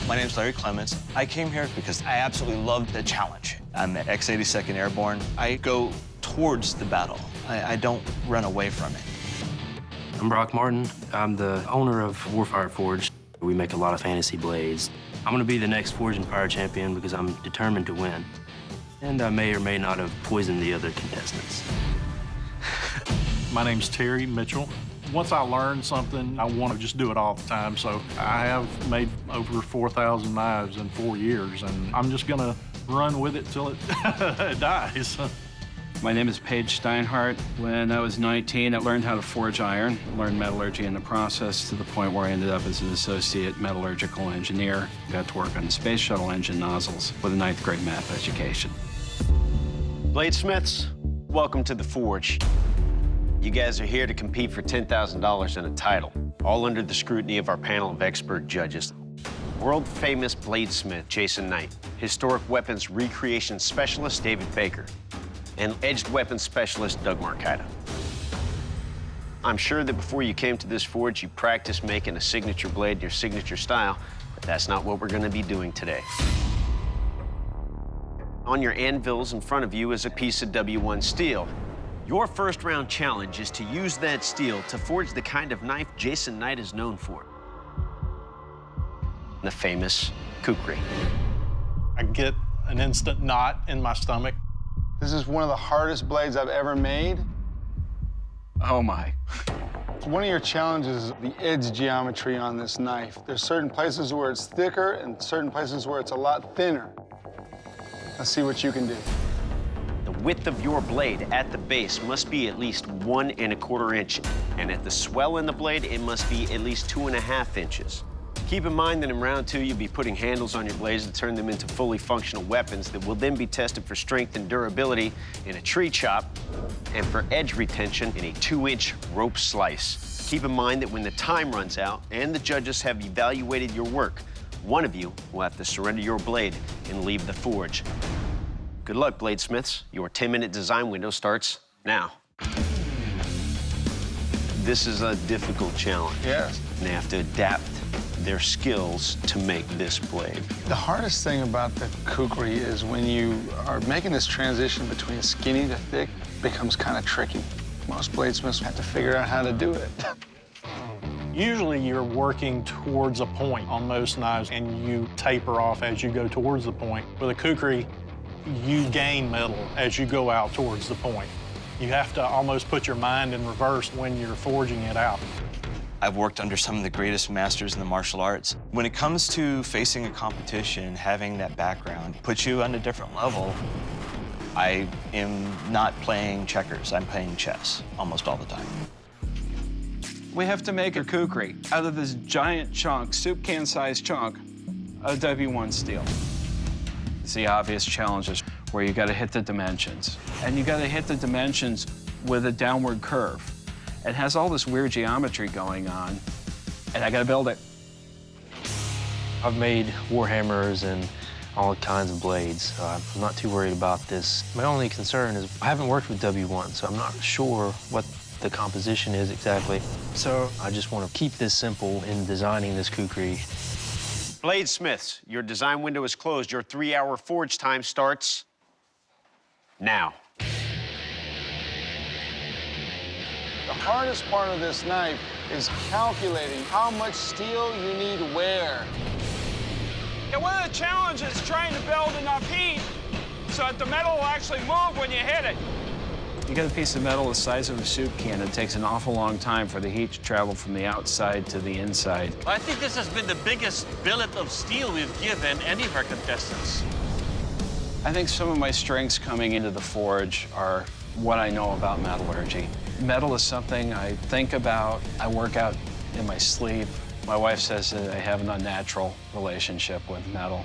My name's Larry Clements. I came here because I absolutely love the challenge. I'm at X-82nd Airborne. I go towards the battle. I don't run away from it. I'm Brock Martin. I'm the owner of Warfire Forged. We make a lot of fantasy blades. I'm gonna be the next Forge and Fire champion because I'm determined to win. And I may or may not have poisoned the other contestants. My name's Terry Mitchell. Once I learn something, I want to just do it all the time. So I have made over 4,000 knives in 4 years, and I'm just gonna run with it till it dies. My name is Paige Steinhardt. When I was 19, I learned how to forge iron, learned metallurgy in the process to the point where I ended up as an associate metallurgical engineer. Got to work on the space shuttle engine nozzles with a 9th grade math education. Bladesmiths, welcome to the Forge. You guys are here to compete for $10,000 and a title, all under the scrutiny of our panel of expert judges. World-famous bladesmith Jason Knight, historic weapons recreation specialist David Baker, and edged weapons specialist Doug Marcaida. I'm sure that before you came to this forge, you practiced making a signature blade in your signature style, but that's not what we're gonna be doing today. On your anvils in front of you is a piece of W1 steel. Your first round challenge is to use that steel to forge the kind of knife Jason Knight is known for. The famous kukri. I get an instant knot in my stomach. This is one of the hardest blades I've ever made. Oh my. One of your challenges is the edge geometry on this knife. There's certain places where it's thicker and certain places where it's a lot thinner. Let's see what you can do. The width of your blade at the base must be at least 1 1/4 inch, and at the swell in the blade, it must be at least 2 1/2 inches. Keep in mind that in round 2, you'll be putting handles on your blades to turn them into fully functional weapons that will then be tested for strength and durability in a tree chop and for edge retention in a 2-inch rope slice. Keep in mind that when the time runs out and the judges have evaluated your work, one of you will have to surrender your blade and leave the forge. Good luck, bladesmiths. Your 10-minute design window starts now. This is a difficult challenge. Yes. And they have to adapt their skills to make this blade. The hardest thing about the kukri is when you are making this transition between skinny to thick, becomes kind of tricky. Most bladesmiths have to figure out how to do it. Usually you're working towards a point on most knives, and you taper off as you go towards the point. With a kukri, you gain metal as you go out towards the point. You have to almost put your mind in reverse when you're forging it out. I've worked under some of the greatest masters in the martial arts. When it comes to facing a competition, having that background puts you on a different level. I am not playing checkers, I'm playing chess almost all the time. We have to make a kukri out of this giant chunk, soup can-sized chunk of W1 steel. It's the obvious challenges where you gotta hit the dimensions. And you gotta hit the dimensions with a downward curve. It has all this weird geometry going on, and I gotta build it. I've made Warhammers and all kinds of blades, so I'm not too worried about this. My only concern is I haven't worked with W1, so I'm not sure what the composition is exactly. So I just want to keep this simple in designing this kukri. Bladesmiths, your design window is closed. Your 3-hour forge time starts now. The hardest part of this knife is calculating how much steel you need where. Yeah, one of the challenges is trying to build enough heat so that the metal will actually move when you hit it. You get a piece of metal the size of a soup can. It takes an awful long time for the heat to travel from the outside to the inside. I think this has been the biggest billet of steel we've given any of our contestants. I think some of my strengths coming into the forge are what I know about metallurgy. Metal is something I think about, I work out in my sleep. My wife says that I have an unnatural relationship with metal.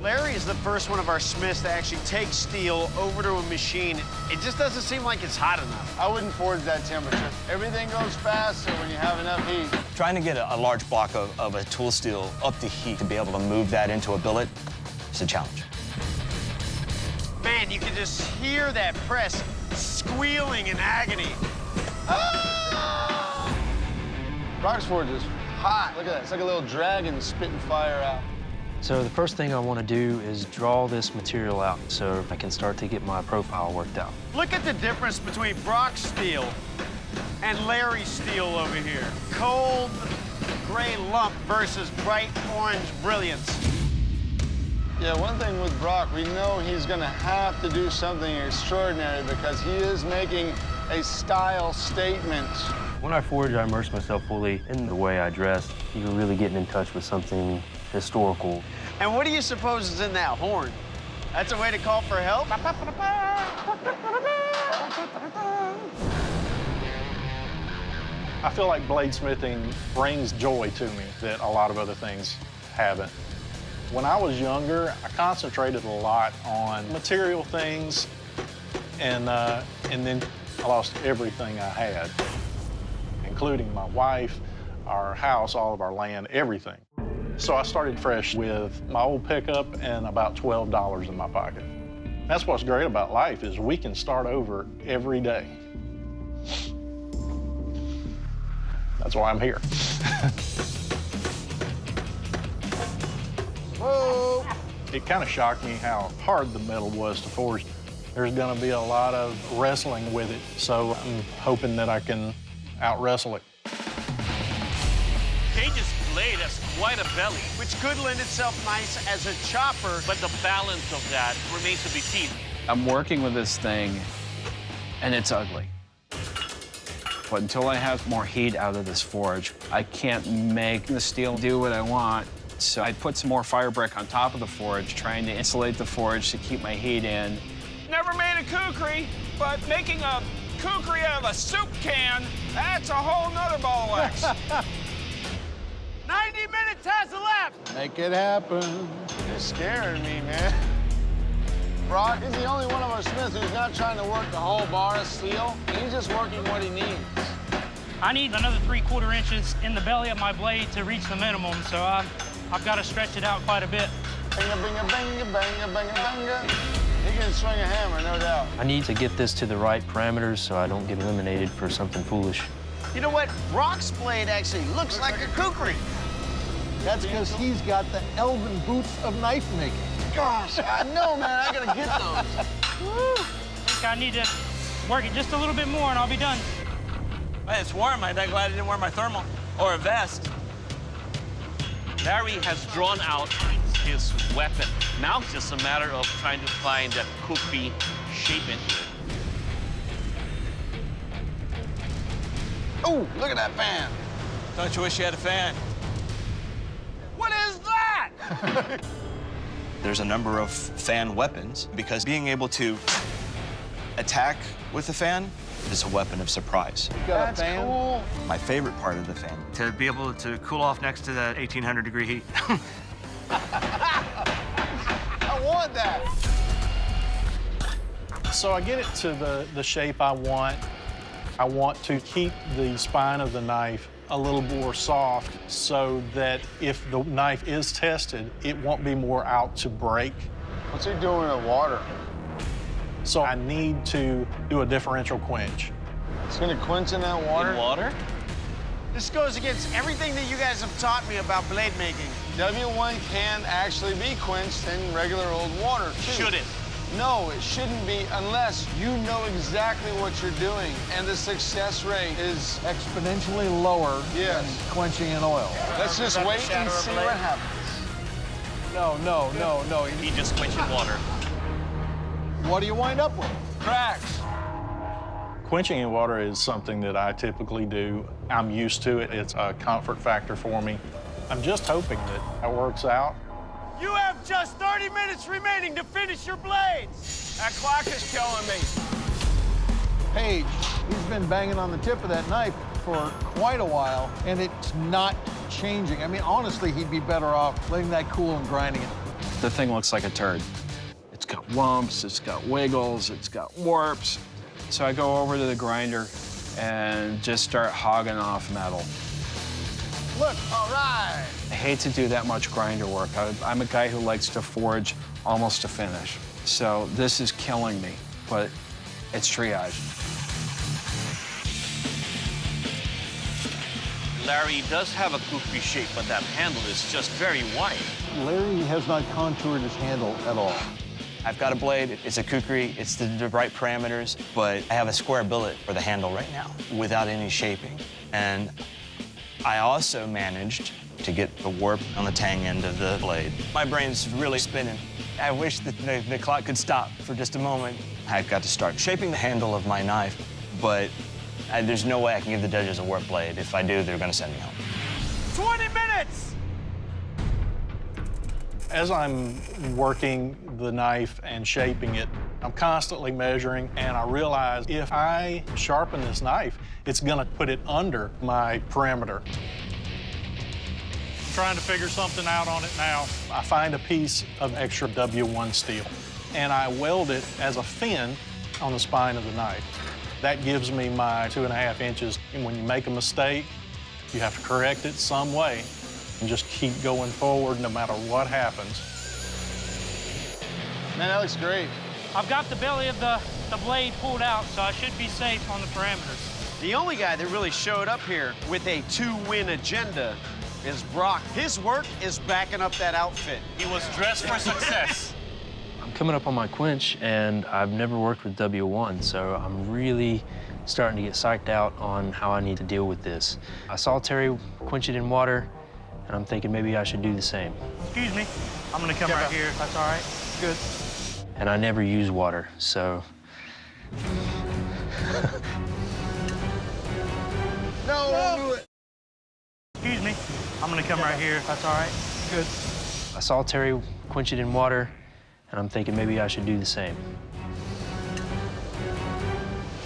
Larry is the first one of our smiths to actually take steel over to a machine. It just doesn't seem like it's hot enough. I wouldn't forge that temperature. Everything goes faster when you have enough heat. Trying to get a large block of a tool steel up to heat to be able to move that into a billet is a challenge. Man, you can just hear that press squealing in agony. Ah! Brock's Forge is hot. Look at that. It's like a little dragon spitting fire out. So the first thing I want to do is draw this material out so I can start to get my profile worked out. Look at the difference between Brock's steel and Larry's steel over here. Cold gray lump versus bright orange brilliance. Yeah, one thing with Brock, we know he's going to have to do something extraordinary because he is making a style statement. When I forge, I immerse myself fully in the way I dress. You're really getting in touch with something historical. And what do you suppose is in that horn? That's a way to call for help? I feel like bladesmithing brings joy to me that a lot of other things haven't. When I was younger, I concentrated a lot on material things, and then I lost everything I had, including my wife, our house, all of our land, everything. So I started fresh with my old pickup and about $12 in my pocket. That's what's great about life is we can start over every day. That's why I'm here. Whoa! It kind of shocked me how hard the metal was to forge. There's gonna be a lot of wrestling with it, so I'm hoping that I can out-wrestle it. Cage's blade has quite a belly, Which could lend itself nice as a chopper. but the balance of that remains to be seen. I'm working with this thing, and it's ugly. But until I have more heat out of this forge, I can't make the steel do what I want. So I put some more fire brick on top of the forge, trying to insulate the forge to keep my heat in. Never made a kukri, but making a kukri out of a soup can, that's a whole nother ball of wax. 90 minutes has elapsed. Make it happen. You're scaring me, man. Brock, he's the only one of our smiths who's not trying to work the whole bar of steel. He's just working what he needs. I need another 3/4 inches in the belly of my blade to reach the minimum, so I've got to stretch it out quite a bit. Binga, binga, binga, binga, binga, binga. He can swing a hammer, no doubt. I need to get this to the right parameters so I don't get eliminated for something foolish. You know what? Brock's blade actually looks like a kukri. That's because he's got the elven boots of knife making. Gosh, I know, man. I gotta get those. Woo! I think I need to work it just a little bit more and I'll be done. Well, it's warm. I'm glad I didn't wear my thermal or a vest. Larry has drawn out his weapon. Now it's just a matter of trying to find that kukri shape into it. Oh, look at that fan. Don't you wish you had a fan? What is that? There's a number of fan weapons because being able to attack with a fan is a weapon of surprise. You got That's a fan? cool. My favorite part of the fan, to be able to cool off next to that 1800-degree heat. I want that. So I get it to the shape I want. I want to keep the spine of the knife a little more soft so that if the knife is tested, it won't be more out to break. What's he doing with water? So I need to do a differential quench. It's gonna quench in that water? In water? This goes against everything that you guys have taught me about blade making. W1 can actually be quenched in regular old water, too. Should it? No, it shouldn't be unless you know exactly what you're doing. And the success rate is, Exponentially lower Yes. than quenching in oil. let's just wait and see what happens. No. He just quenched in water. What do you wind up with? Cracks. Quenching in water is something that I typically do. I'm used to it. It's a comfort factor for me. I'm just hoping that it works out. You have just 30 minutes remaining to finish your blades. That clock is killing me. Page, he's been banging on the tip of that knife for quite a while, and it's not changing. I mean, honestly, he'd be better off letting that cool and grinding it. The thing looks like a turd. It's got lumps, it's got wiggles, it's got warps. So I go over to the grinder and just start hogging off metal. Look, all right. I hate to do that much grinder work. I'm a guy who likes to forge almost to finish. So this is killing me, but it's triage. Larry does have a kukri shape, but that handle is just very wide. Larry has not contoured his handle at all. I've got a blade, it's a kukri, it's the right parameters, but I have a square billet for the handle right now without any shaping. And I also managed to get the warp on the tang end of the blade. My brain's really spinning. I wish that the clock could stop for just a moment. I've got to start shaping the handle of my knife, but there's no way I can give the judges a warp blade. If I do, they're gonna send me home. 20 minutes! As I'm working the knife and shaping it, I'm constantly measuring, and I realize if I sharpen this knife, it's gonna put it under my perimeter. I'm trying to figure something out on it now. I find a piece of extra W1 steel, and I weld it as a fin on the spine of the knife. That gives me my 2.5 inches, and when you make a mistake, you have to correct it some way and just keep going forward no matter what happens. Man, that looks great. I've got the belly of the blade pulled out, so I should be safe on the parameters. The only guy that really showed up here with a 2-win agenda is Brock. His work is backing up that outfit. He was dressed for success. I'm coming up on my quench, and I've never worked with W1, so I'm really starting to get psyched out on how I need to deal with this. I saw Terry quench it in water, and I'm thinking maybe I should do the same. Excuse me. I'm gonna come right here. That's all right. Good. And I never use water, so. No, don't do it. Excuse me. I'm gonna come right here. That's all right. Good. I saw Terry quench it in water, and I'm thinking maybe I should do the same.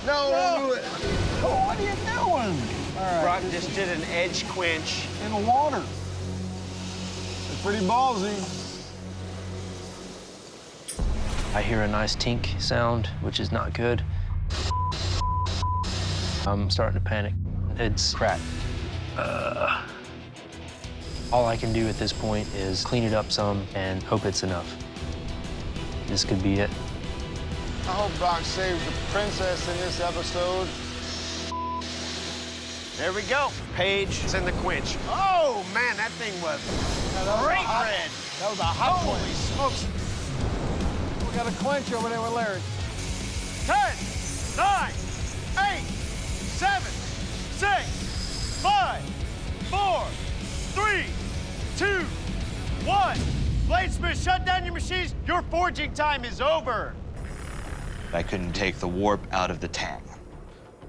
No, don't do it. Oh, what are you doing? All right. Brock just did an edge quench. In the water. It's pretty ballsy. I hear a nice tink sound, which is not good. I'm starting to panic. It's cracked. All I can do at this point is clean it up some and hope it's enough. This could be it. I hope Brock saves the princess in this episode. There we go. Paige is in the quench. Oh, man, that thing was great red. That was a hot Holy one. smokes. We got a clinch over there with Larry. 10, 9, 8, 7, 6, 5, 4, 3, 2, 1. Bladesmith, shut down your machines. Your forging time is over. I couldn't take the warp out of the tang.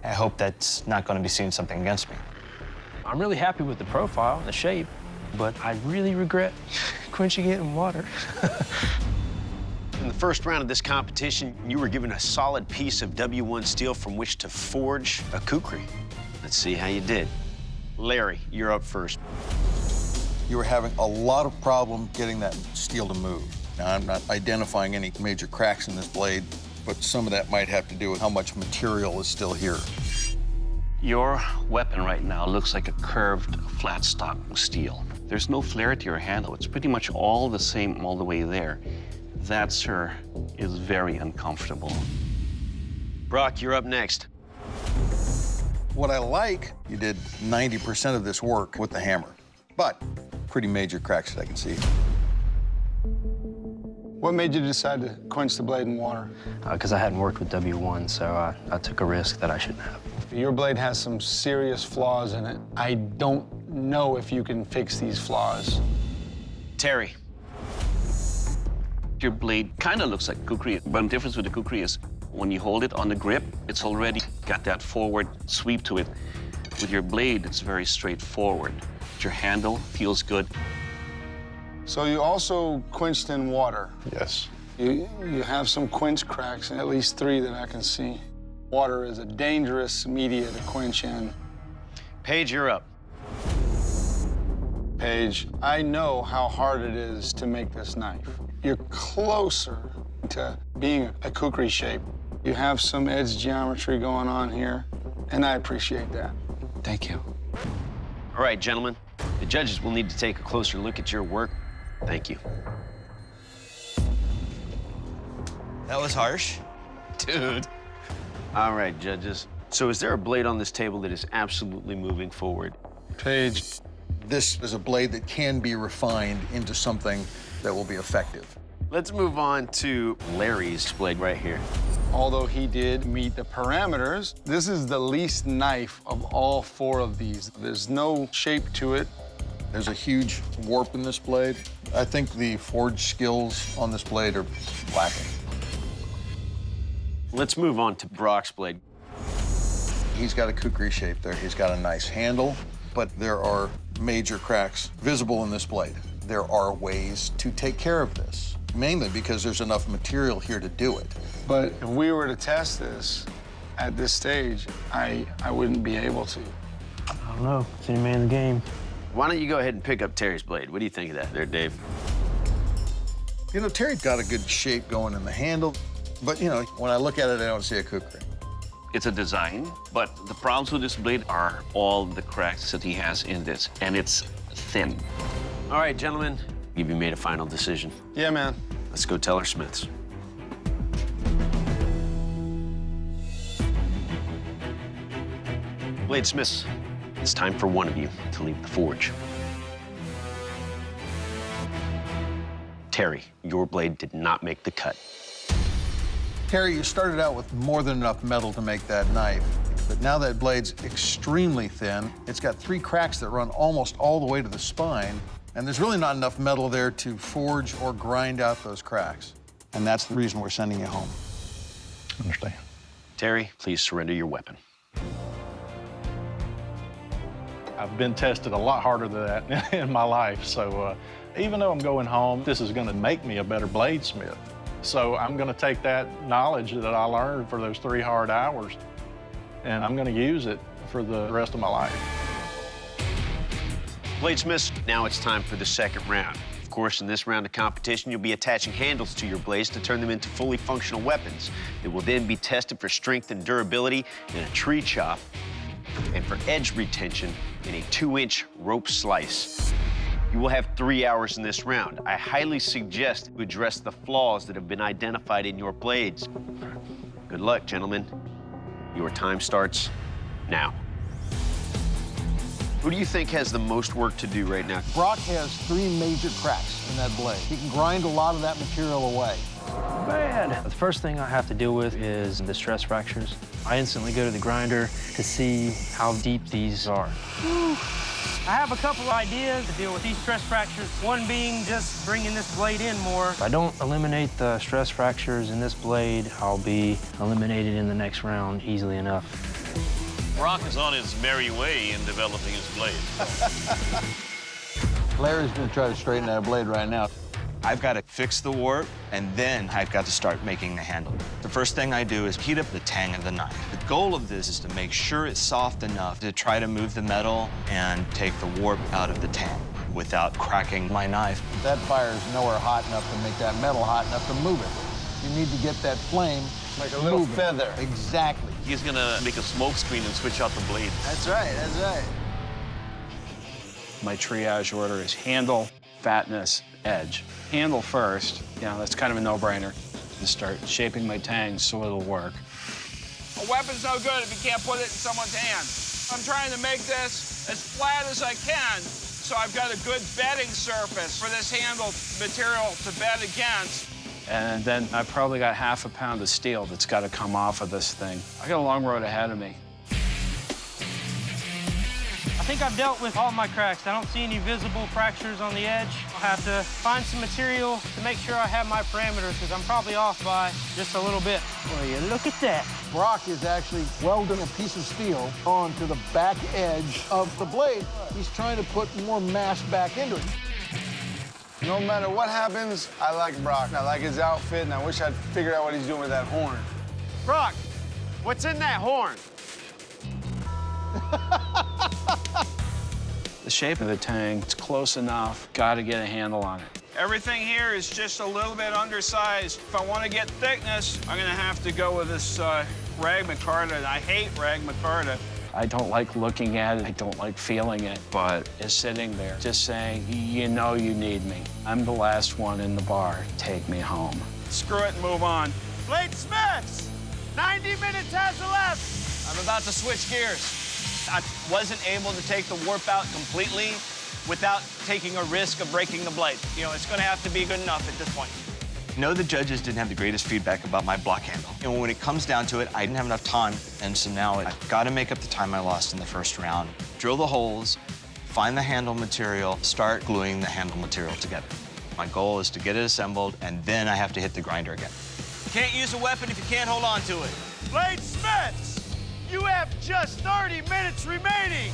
I hope that's not going to be seen something against me. I'm really happy with the profile and the shape, but I really regret quenching it in water. In the first round of this competition, you were given a solid piece of W1 steel from which to forge a kukri. Let's see how you did. Larry, you're up first. You were having a lot of problem getting that steel to move. Now, I'm not identifying any major cracks in this blade, but some of that might have to do with how much material is still here. Your weapon right now looks like a curved, flat stock steel. There's no flare to your handle. It's pretty much all the same all the way there. That, sir, is very uncomfortable. Brock, you're up next. What I like, you did 90% of this work with the hammer, but pretty major cracks that I can see. What made you decide to quench the blade in water? Because I hadn't worked with W1, so I took a risk that I shouldn't have. Your blade has some serious flaws in it. I don't know if you can fix these flaws. Terry. Your blade kind of looks like kukri, but the difference with the kukri is when you hold it on the grip, it's already got that forward sweep to it. With your blade, it's very straightforward. Your handle feels good. So you also quenched in water. Yes. You have some quench cracks, at least 3 that I can see. Water is a dangerous media to quench in. Paige, you're up. Paige, I know how hard it is to make this knife. You're closer to being a kukri shape. You have some edge geometry going on here, and I appreciate that. Thank you. All right, gentlemen, the judges will need to take a closer look at your work. Thank you. That was harsh. Dude. All right, judges. So is there a blade on this table that is absolutely moving forward? Paige. This is a blade that can be refined into something that will be effective. Let's move on to Larry's blade right here. Although he did meet the parameters, this is the least knife of all 4 of these. There's no shape to it. There's a huge warp in this blade. I think the forge skills on this blade are lacking. Let's move on to Brock's blade. He's got a kukri shape there. He's got a nice handle, but there are major cracks visible in this blade. There are ways to take care of this, mainly because there's enough material here to do it. But if we were to test this at this stage, I wouldn't be able to. I don't know. It's any man's game. Why don't you go ahead and pick up Terry's blade? What do you think of that there, Dave? You know, Terry got a good shape going in the handle, but, you know, when I look at it, I don't see a kukri. It's a design, but the problems with this blade are all the cracks that he has in this, and it's thin. All right, gentlemen, have you made a final decision? Yeah, man. Let's go tell our smiths. Bladesmiths, it's time for one of you to leave the forge. Terry, your blade did not make the cut. Terry, you started out with more than enough metal to make that knife, but now that blade's extremely thin. It's got 3 cracks that run almost all the way to the spine, and there's really not enough metal there to forge or grind out those cracks. And that's the reason we're sending you home. Understand. Terry, please surrender your weapon. I've been tested a lot harder than that in my life, so even though I'm going home, this is going to make me a better bladesmith. So I'm going to take that knowledge that I learned for those 3 hard hours, and I'm going to use it for the rest of my life. Bladesmiths, now it's time for the second round. Of course, in this round of competition, you'll be attaching handles to your blades to turn them into fully functional weapons. They will then be tested for strength and durability in a tree chop and for edge retention in a 2-inch rope slice. You will have 3 hours in this round. I highly suggest you address the flaws that have been identified in your blades. Good luck, gentlemen. Your time starts now. Who do you think has the most work to do right now? Brock has 3 major cracks in that blade. He can grind a lot of that material away. Man! The first thing I have to deal with is the stress fractures. I instantly go to the grinder to see how deep these are. I have a couple of ideas to deal with these stress fractures. One being just bringing this blade in more. If I don't eliminate the stress fractures in this blade, I'll be eliminated in the next round easily enough. Brock is on his merry way in developing his blade. Larry's gonna try to straighten that blade right now. I've got to fix the warp, and then I've got to start making the handle. The first thing I do is heat up the tang of the knife. The goal of this is to make sure it's soft enough to try to move the metal and take the warp out of the tang without cracking my knife. That fire is nowhere hot enough to make that metal hot enough to move it. You need to get that flame Like a little moving. feather. Exactly. He's gonna make a smoke screen and switch out the blade. That's right, that's right. My triage order is handle, fatness, edge. Handle first, that's kind of a no-brainer. Just start shaping my tang so it'll work. A weapon's no good if you can't put it in someone's hand. I'm trying to make this as flat as I can, so I've got a good bedding surface for this handle material to bed against. And then I probably got half a pound of steel that's got to come off of this thing. I got a long road ahead of me. I think I've dealt with all my cracks. I don't see any visible fractures on the edge. I'll have to find some material to make sure I have my parameters, because I'm probably off by just a little bit. Well, you look at that. Brock is actually welding a piece of steel onto the back edge of the blade. He's trying to put more mass back into it. No matter what happens, I like Brock. I like his outfit, and I wish I'd figured out what he's doing with that horn. Brock, what's in that horn? The shape of the tang, it's close enough. Got to get a handle on it. Everything here is just a little bit undersized. If I want to get thickness, I'm going to have to go with this rag micarta, and I hate rag micarta. I don't like looking at it. I don't like feeling it, but it's sitting there just saying, you know you need me. I'm the last one in the bar. Take me home. Screw it and move on. Bladesmiths, 90 minutes has left. I'm about to switch gears. I wasn't able to take the warp out completely without taking a risk of breaking the blade. You know, it's gonna have to be good enough at this point. No, the judges didn't have the greatest feedback about my block handle. And when it comes down to it, I didn't have enough time, and so now I've got to make up the time I lost in the first round. Drill the holes, find the handle material, start gluing the handle material together. My goal is to get it assembled, and then I have to hit the grinder again. Can't use a weapon if you can't hold on to it. Bladesmiths, you have just 30 minutes remaining.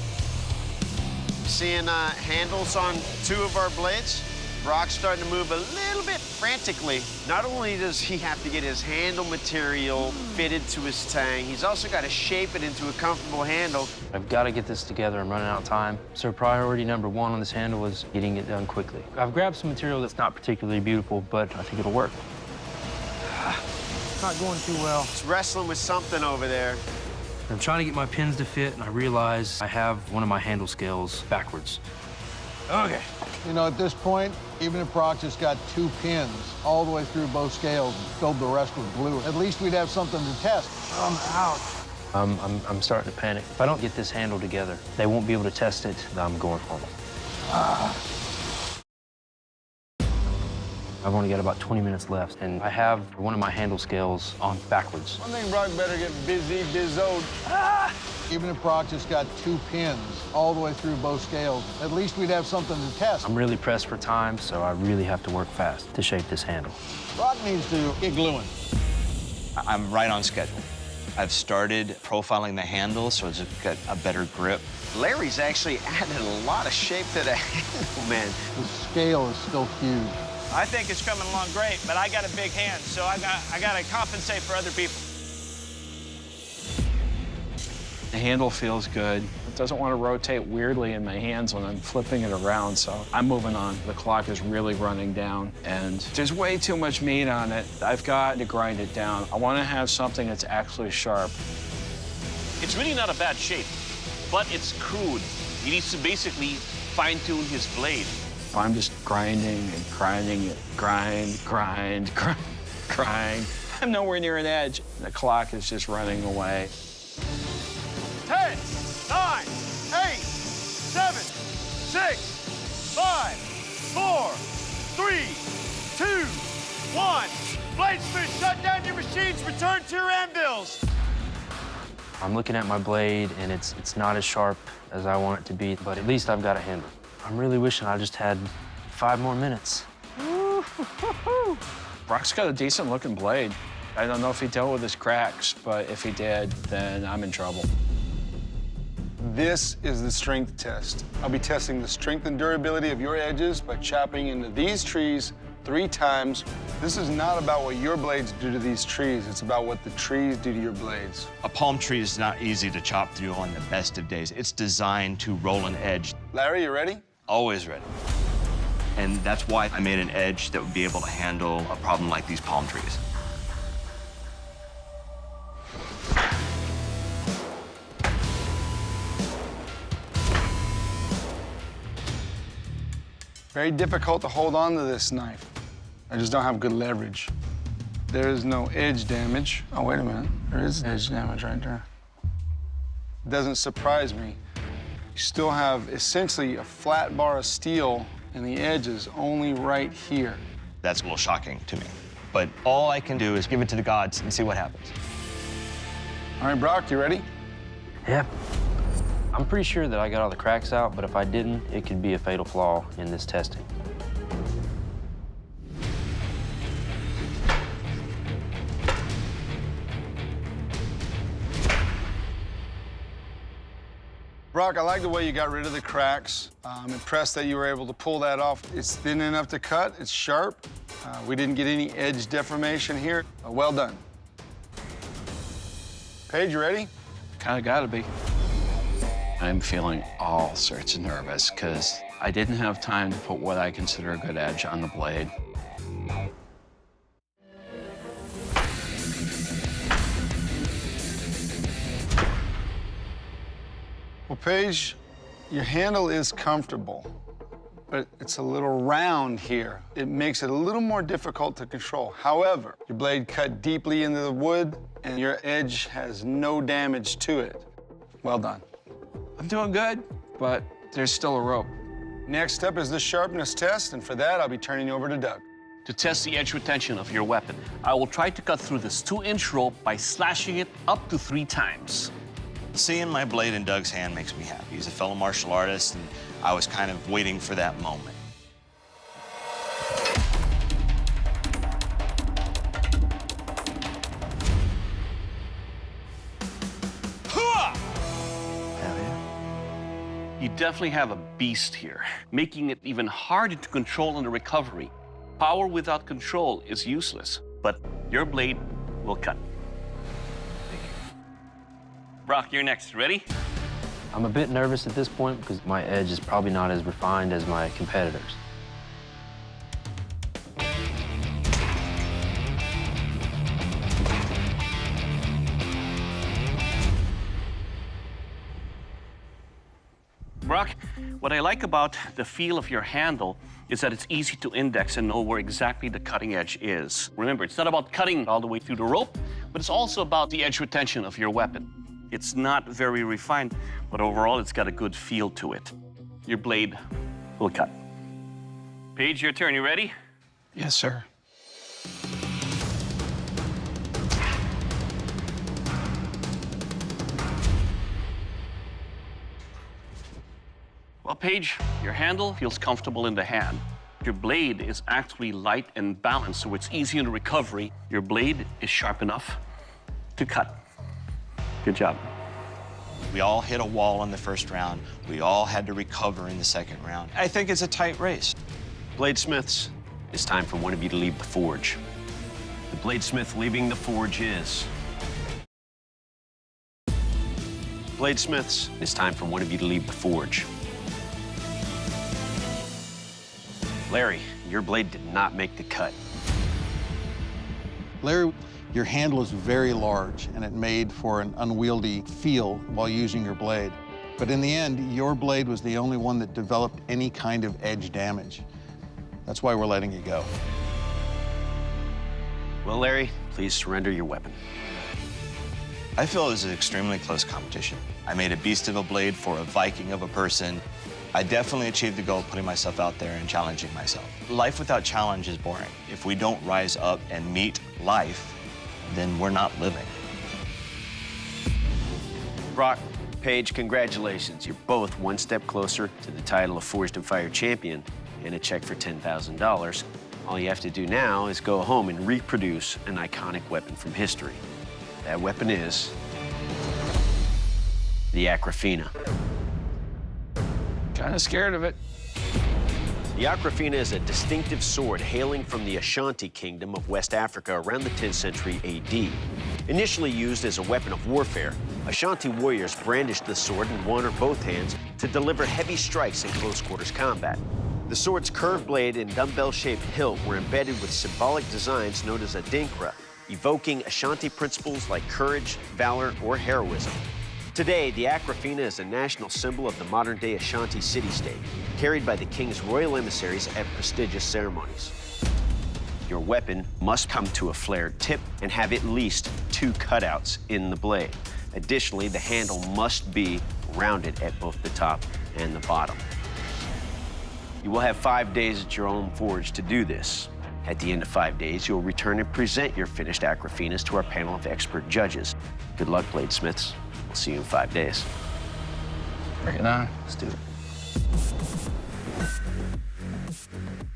Seeing handles on 2 of our blades. Brock's starting to move a little bit frantically. Not only does he have to get his handle material fitted to his tang, he's also got to shape it into a comfortable handle. I've got to get this together. I'm running out of time. So priority number 1 on this handle is getting it done quickly. I've grabbed some material that's not particularly beautiful, but I think it'll work. Not going too well. It's wrestling with something over there. I'm trying to get my pins to fit, and I realize I have one of my handle scales backwards. Okay. You know, at this point, even if Brock just got 2 pins all the way through both scales and filled the rest with glue, at least we'd have something to test. I'm out. I'm starting to panic. If I don't get this handle together, they won't be able to test it. I'm going home. I've only got about 20 minutes left, and I have one of my handle scales on backwards. I think Brock better get busy, bizzoed. Even if Brock just got 2 pins all the way through both scales, at least we'd have something to test. I'm really pressed for time, so I really have to work fast to shape this handle. Brock needs to get gluing. I'm right on schedule. I've started profiling the handle so it's got a better grip. Larry's actually added a lot of shape to the handle, man. The scale is still huge. I think it's coming along great, but I got a big hand, so I got to compensate for other people. The handle feels good. It doesn't want to rotate weirdly in my hands when I'm flipping it around, so I'm moving on. The clock is really running down, and there's way too much meat on it. I've got to grind it down. I want to have something that's actually sharp. It's really not a bad shape, but it's crude. He needs to basically fine-tune his blade. I'm just grinding and grinding it, grind, grind. I'm nowhere near an edge. The clock is just running away. 10, 9, 8, 7, 6, 5, 4, 3, 2, 1. Bladesmith, shut down your machines. Return to your anvils. I'm looking at my blade, and it's not as sharp as I want it to be, but at least I've got a handle. I'm really wishing I just had 5 more minutes. Brock's got a decent-looking blade. I don't know if he dealt with his cracks, but if he did, then I'm in trouble. This is the strength test. I'll be testing the strength and durability of your edges by chopping into these trees 3 times. This is not about what your blades do to these trees. It's about what the trees do to your blades. A palm tree is not easy to chop through on the best of days. It's designed to roll an edge. Larry, you ready? Always ready. And that's why I made an edge that would be able to handle a problem like these palm trees. Very difficult to hold on to this knife. I just don't have good leverage. There is no edge damage. Oh, wait a minute. There is edge damage right there. It doesn't surprise me. You still have essentially a flat bar of steel, and the edge is only right here. That's a little shocking to me. But all I can do is give it to the gods and see what happens. All right, Brock, you ready? Yeah. I'm pretty sure that I got all the cracks out, but if I didn't, it could be a fatal flaw in this testing. Brock, I like the way you got rid of the cracks. I'm impressed that you were able to pull that off. It's thin enough to cut, it's sharp. We didn't get any edge deformation here. Well done. Paige, you ready? Kinda gotta be. I'm feeling all sorts of nervous because I didn't have time to put what I consider a good edge on the blade. Well, Paige, your handle is comfortable, but it's a little round here. It makes it a little more difficult to control. However, your blade cut deeply into the wood, and your edge has no damage to it. Well done. I'm doing good, but there's still a rope. Next up is the sharpness test, and for that, I'll be turning you over to Doug. To test the edge retention of your weapon, I will try to cut through this 2-inch rope by slashing it up to 3 times. Seeing my blade in Doug's hand makes me happy. He's a fellow martial artist, and I was kind of waiting for that moment. You definitely have a beast here, making it even harder to control in the recovery. Power without control is useless, but your blade will cut. Thank you. Brock, you're next. Ready? I'm a bit nervous at this point because my edge is probably not as refined as my competitors. Brock, what I like about the feel of your handle is that it's easy to index and know where exactly the cutting edge is. Remember, it's not about cutting all the way through the rope, but it's also about the edge retention of your weapon. It's not very refined, but overall it's got a good feel to it. Your blade will cut. Paige, your turn. You ready? Yes, sir. Well, Paige, your handle feels comfortable in the hand. Your blade is actually light and balanced, so it's easy in the recovery. Your blade is sharp enough to cut. Good job. We all hit a wall in the first round. We all had to recover in the second round. I think it's a tight race. Bladesmiths, it's time for one of you to leave the forge. The bladesmith leaving the forge is... Bladesmiths, it's time for one of you to leave the forge. Larry, your blade did not make the cut. Larry, your handle is very large, and it made for an unwieldy feel while using your blade. But in the end, your blade was the only one that developed any kind of edge damage. That's why we're letting you go. Well, Larry, please surrender your weapon. I feel it was an extremely close competition. I made a beast of a blade for a Viking of a person. I definitely achieved the goal of putting myself out there and challenging myself. Life without challenge is boring. If we don't rise up and meet life, then we're not living. Brock, Paige, congratulations. You're both one step closer to the title of Forged in Fire champion and a check for $10,000. All you have to do now is go home and reproduce an iconic weapon from history. That weapon is the Aquafina. Kind of scared of it. The Aquafina is a distinctive sword hailing from the Ashanti Kingdom of West Africa around the 10th century AD. Initially used as a weapon of warfare, Ashanti warriors brandished the sword in one or both hands to deliver heavy strikes in close quarters combat. The sword's curved blade and dumbbell-shaped hilt were embedded with symbolic designs known as adinkra, evoking Ashanti principles like courage, valor, or heroism. Today, the Aquafina is a national symbol of the modern-day Ashanti city-state, carried by the king's royal emissaries at prestigious ceremonies. Your weapon must come to a flared tip and have at least 2 cutouts in the blade. Additionally, the handle must be rounded at both the top and the bottom. You will have 5 days at your own forge to do this. At the end of 5 days, you'll return and present your finished Aquafinas to our panel of expert judges. Good luck, bladesmiths. We'll see you in 5 days. Bring it on. Let's do it.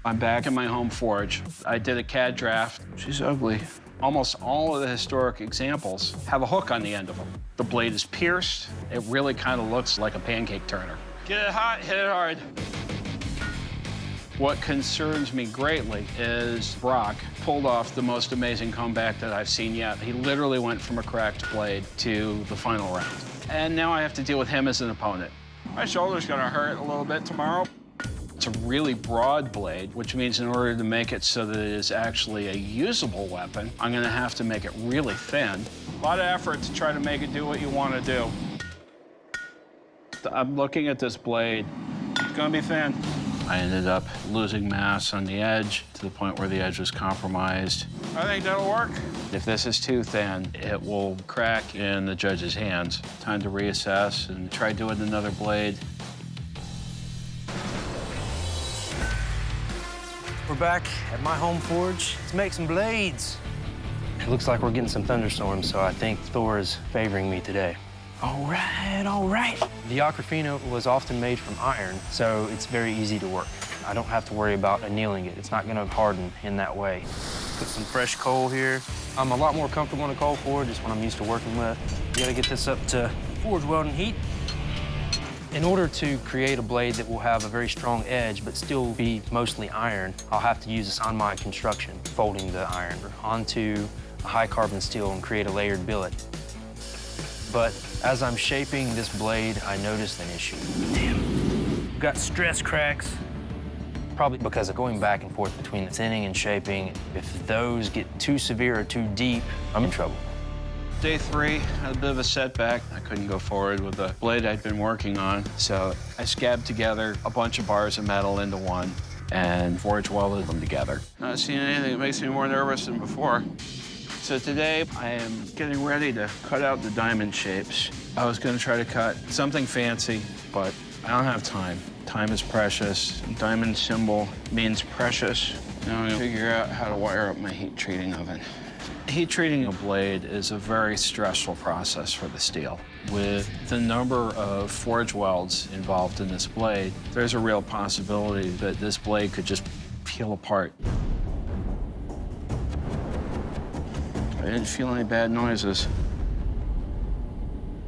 I'm back in my home forge. I did a CAD draft. She's ugly. Almost all of the historic examples have a hook on the end of them. The blade is pierced. It really kind of looks like a pancake turner. Get it hot, hit it hard. What concerns me greatly is Brock pulled off the most amazing comeback that I've seen yet. He literally went from a cracked blade to the final round. And now I have to deal with him as an opponent. My shoulder's gonna hurt a little bit tomorrow. It's a really broad blade, which means in order to make it so that it is actually a usable weapon, I'm gonna have to make it really thin. A lot of effort to try to make it do what you wanna do. I'm looking at this blade. It's gonna be thin. I ended up losing mass on the edge to the point where the edge was compromised. I think that'll work. If this is too thin, it will crack in the judge's hands. Time to reassess and try doing another blade. We're back at my home forge. Let's make some blades. It looks like we're getting some thunderstorms, so I think Thor is favoring me today. All right, all right. The Aquafina was often made from iron, so it's very easy to work. I don't have to worry about annealing it. It's not gonna harden in that way. Put some fresh coal here. I'm a lot more comfortable in a coal forge. It's what I'm used to working with. You gotta get this up to forge welding heat. In order to create a blade that will have a very strong edge but still be mostly iron, I'll have to use a Sanmai construction, folding the iron onto a high carbon steel and create a layered billet. But as I'm shaping this blade, I noticed an issue. Damn. Got stress cracks. Probably because of going back and forth between the thinning and shaping. If those get too severe or too deep, I'm in trouble. Day 3, had a bit of a setback. I couldn't go forward with the blade I'd been working on, so I scabbed together a bunch of bars of metal into one and forge welded them together. Not seeing anything that makes me more nervous than before. So today, I am getting ready to cut out the diamond shapes. I was gonna try to cut something fancy, but I don't have time. Time is precious. Diamond symbol means precious. Now I'm gonna figure out how to wire up my heat treating oven. Heat treating a blade is a very stressful process for the steel. With the number of forge welds involved in this blade, there's a real possibility that this blade could just peel apart. I didn't feel any bad noises.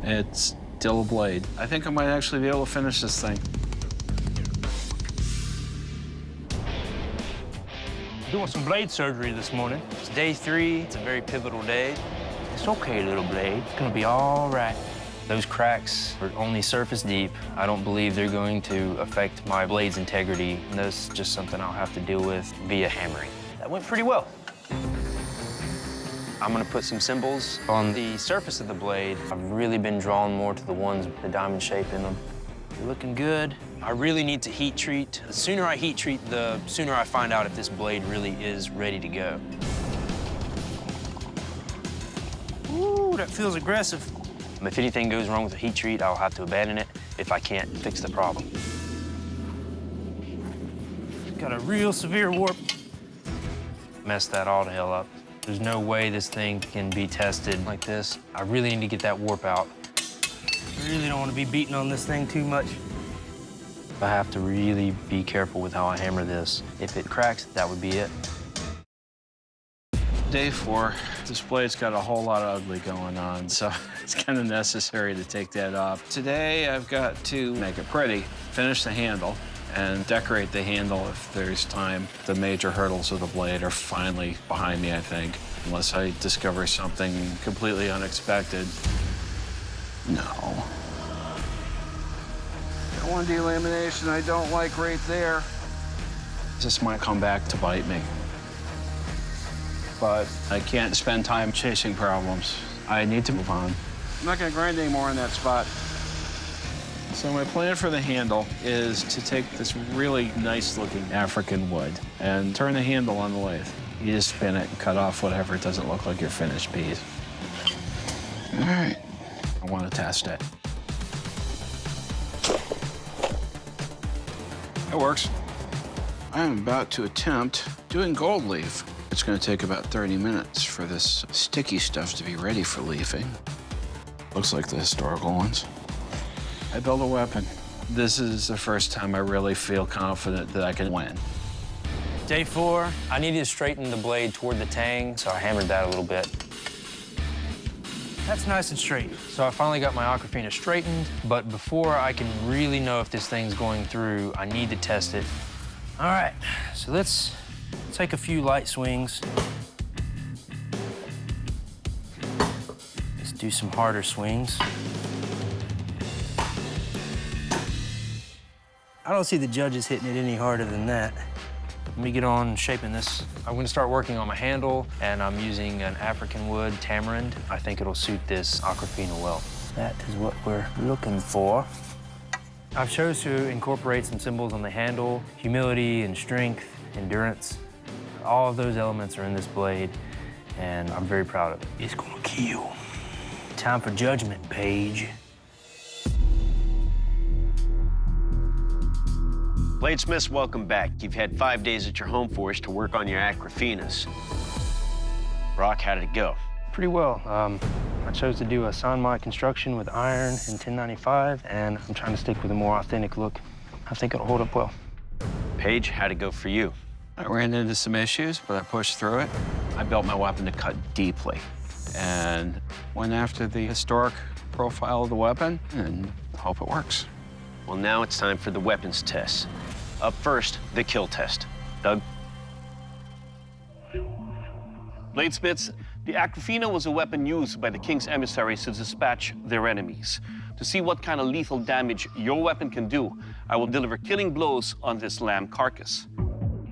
It's still a blade. I think I might actually be able to finish this thing. Doing some blade surgery this morning. It's day 3. It's a very pivotal day. It's okay, little blade. It's gonna be all right. Those cracks are only surface deep. I don't believe they're going to affect my blade's integrity. And that's just something I'll have to deal with via hammering. That went pretty well. I'm gonna put some symbols on the surface of the blade. I've really been drawn more to the ones with the diamond shape in them. They're looking good. I really need to heat treat. The sooner I heat treat, the sooner I find out if this blade really is ready to go. Ooh, that feels aggressive. If anything goes wrong with the heat treat, I'll have to abandon it if I can't fix the problem. Got a real severe warp. Messed that all the hell up. There's no way this thing can be tested like this. I really need to get that warp out. I really don't want to be beating on this thing too much. I have to really be careful with how I hammer this. If it cracks, that would be it. Day 4, this blade's got a whole lot of ugly going on, so it's kind of necessary to take that off. Today, I've got to make it pretty, finish the handle, and decorate the handle if there's time. The major hurdles of the blade are finally behind me, I think, unless I discover something completely unexpected. No. Got one delamination I don't like right there. This might come back to bite me. But I can't spend time chasing problems. I need to move on. I'm not gonna grind anymore in that spot. So my plan for the handle is to take this really nice-looking African wood and turn the handle on the lathe. You just spin it and cut off whatever doesn't look like your finished piece. All right, I want to test it. That works. I'm about to attempt doing gold leaf. It's going to take about 30 minutes for this sticky stuff to be ready for leafing. Looks like the historical ones. I built a weapon. This is the first time I really feel confident that I can win. Day 4, I needed to straighten the blade toward the tang, so I hammered that a little bit. That's nice and straight. So I finally got my Aquafina straightened, but before I can really know if this thing's going through, I need to test it. All right, so let's take a few light swings. Let's do some harder swings. I don't see the judges hitting it any harder than that. Let me get on shaping this. I'm gonna start working on my handle, and I'm using an African wood tamarind. I think it'll suit this Aquafina well. That is what we're looking for. I've chose to incorporate some symbols on the handle: humility and strength, endurance. All of those elements are in this blade, and I'm very proud of it. It's gonna kill. Time for judgment, Paige. Bladesmiths, welcome back. You've had 5 days at your home forge to work on your Aquafinas. Brock, how did it go? Pretty well. I chose to do a Sonmai construction with iron and 1095, and I'm trying to stick with a more authentic look. I think it'll hold up well. Paige, how'd it go for you? I ran into some issues, but I pushed through it. I built my weapon to cut deeply and went after the historic profile of the weapon and hope it works. Well, now it's time for the weapons test. Up first, the kill test. Doug? Bladesmiths, the Aquafina was a weapon used by the king's emissaries to dispatch their enemies. To see what kind of lethal damage your weapon can do, I will deliver killing blows on this lamb carcass.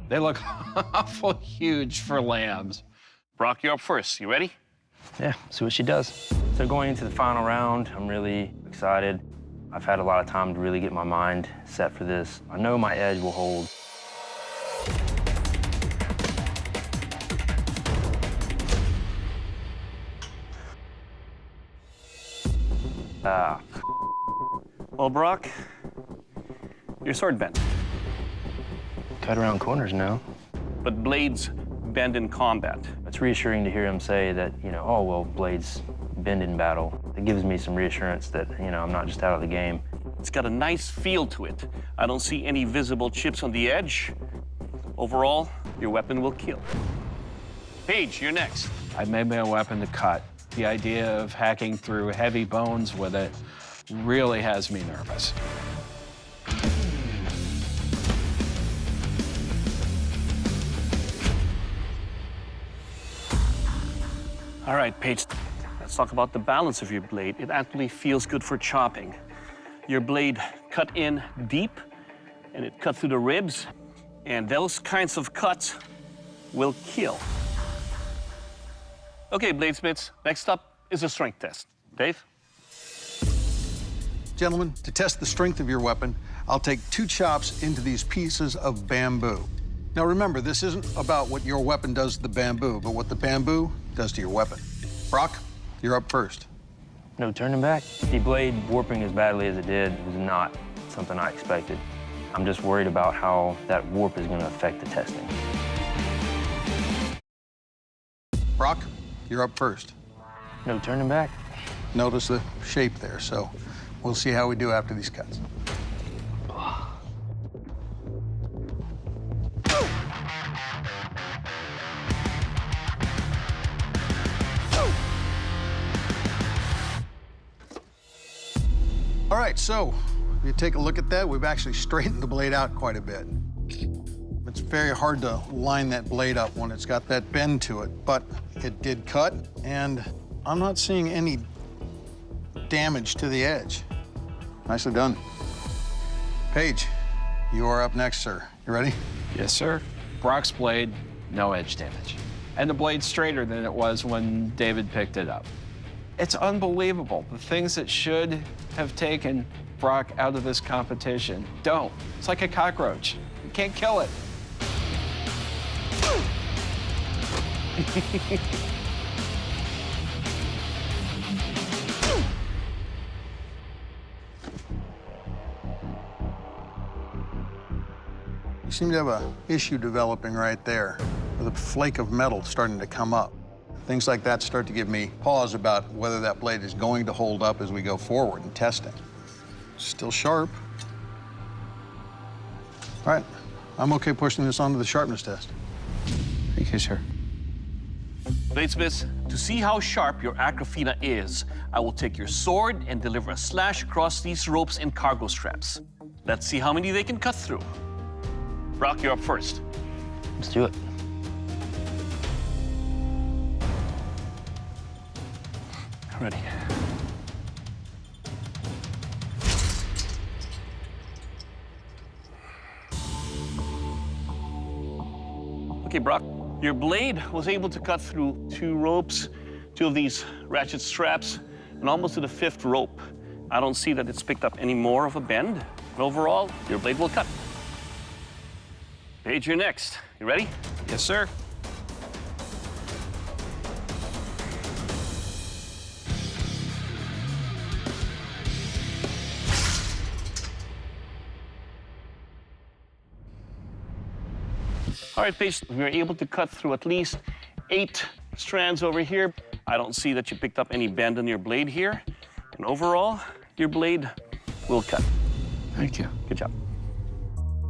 They look awful huge for lambs. Brock, you're up first. You ready? Yeah, see what she does. So going into the final round, I'm really excited. I've had a lot of time to really get my mind set for this. I know my edge will hold. Well, Brock, your sword bent. Cut around corners now. But blades bend in combat. It's reassuring to hear him say that, oh, well, blades bend in battle. It gives me some reassurance that, I'm not just out of the game. It's got a nice feel to it. I don't see any visible chips on the edge. Overall, your weapon will kill. Paige, you're next. I made my weapon to cut. The idea of hacking through heavy bones with it really has me nervous. All right, Paige, let's talk about the balance of your blade. It actually feels good for chopping. Your blade cut in deep, and it cut through the ribs, and those kinds of cuts will kill. Okay, Bladesmiths, next up is a strength test. Dave? Gentlemen, to test the strength of your weapon, I'll take 2 chops into these pieces of bamboo. Now remember, this isn't about what your weapon does to the bamboo, but what the bamboo does to your weapon. Brock, you're up first. No turning back. The blade warping as badly as it did was not something I expected. I'm just worried about how that warp is going to affect the testing. Brock, you're up first. No turning back. Notice the shape there, so we'll see how we do after these cuts. All right, so if you take a look at that, we've actually straightened the blade out quite a bit. It's very hard to line that blade up when it's got that bend to it, but it did cut, and I'm not seeing any damage to the edge. Nicely done. Paige, you are up next, sir. You ready? Yes, sir. Brock's blade, no edge damage. And the blade's straighter than it was when David picked it up. It's unbelievable. The things that should have taken Brock out of this competition don't. It's like a cockroach. You can't kill it. You seem to have an issue developing right there, with a flake of metal starting to come up. Things like that start to give me pause about whether that blade is going to hold up as we go forward in testing. Still sharp. All right, I'm okay pushing this onto the sharpness test. Thank you, sir. Bladesmiths, to see how sharp your Aquafina is, I will take your sword and deliver a slash across these ropes and cargo straps. Let's see how many they can cut through. Brock, you're up first. Let's do it. Ready. Okay, Brock, your blade was able to cut through 2 ropes, 2 of these ratchet straps, and almost to the 5th rope. I don't see that it's picked up any more of a bend. And overall, your blade will cut. Paige, you're next. You ready? Yes, sir. All right, Paige, we were able to cut through at least 8 strands over here. I don't see that you picked up any bend in your blade here. And overall, your blade will cut. Thank you. Good job.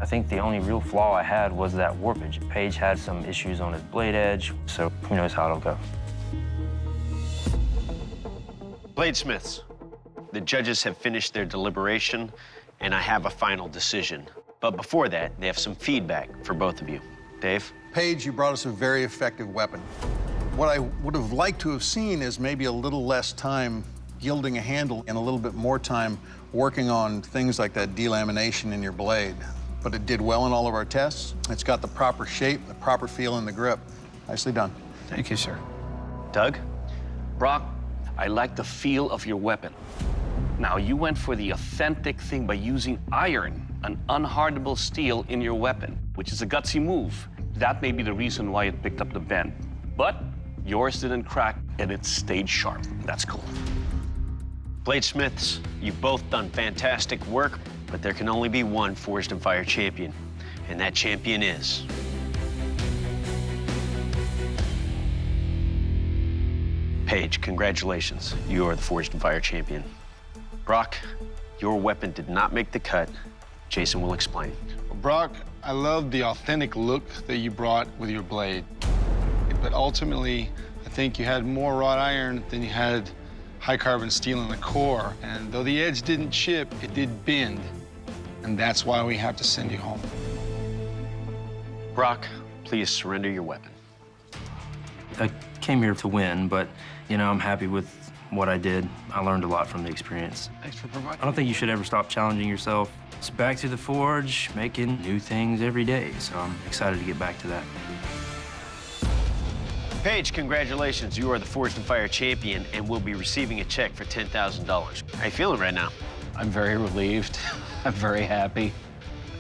I think the only real flaw I had was that warpage. Paige had some issues on his blade edge, so who knows how it'll go. Bladesmiths, the judges have finished their deliberation, and I have a final decision. But before that, they have some feedback for both of you. Dave? Paige, you brought us a very effective weapon. What I would have liked to have seen is maybe a little less time gilding a handle and a little bit more time working on things like that delamination in your blade. But it did well in all of our tests. It's got the proper shape, the proper feel in the grip. Nicely done. Thank you, sir. Doug? Brock, I like the feel of your weapon. Now, you went for the authentic thing by using iron, an unhardenable steel in your weapon, which is a gutsy move. That may be the reason why it picked up the bend. But yours didn't crack, and it stayed sharp. That's cool. Bladesmiths, you've both done fantastic work, but there can only be one Forged in Fire champion, and that champion is... Paige, congratulations. You are the Forged in Fire champion. Brock, your weapon did not make the cut. Jason will explain. Brock, I love the authentic look that you brought with your blade. But ultimately, I think you had more wrought iron than you had high carbon steel in the core. And though the edge didn't chip, it did bend. And that's why we have to send you home. Brock, please surrender your weapon. I came here to win, but, you know, I'm happy with what I did. I learned a lot from the experience. Thanks for providing. I don't think you should ever stop challenging yourself. It's back to the forge, making new things every day, so I'm excited to get back to that. Paige, congratulations. You are the Forged in Fire champion and will be receiving a check for $10,000. How you feeling right now? I'm very relieved. I'm very happy.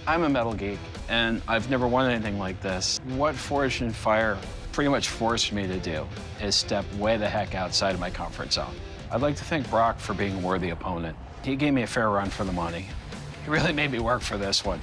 I'm a metal geek, and I've never won anything like this. What Forged in Fire pretty much forced me to do is step way the heck outside of my comfort zone. I'd like to thank Brock for being a worthy opponent. He gave me a fair run for the money. He really made me work for this one.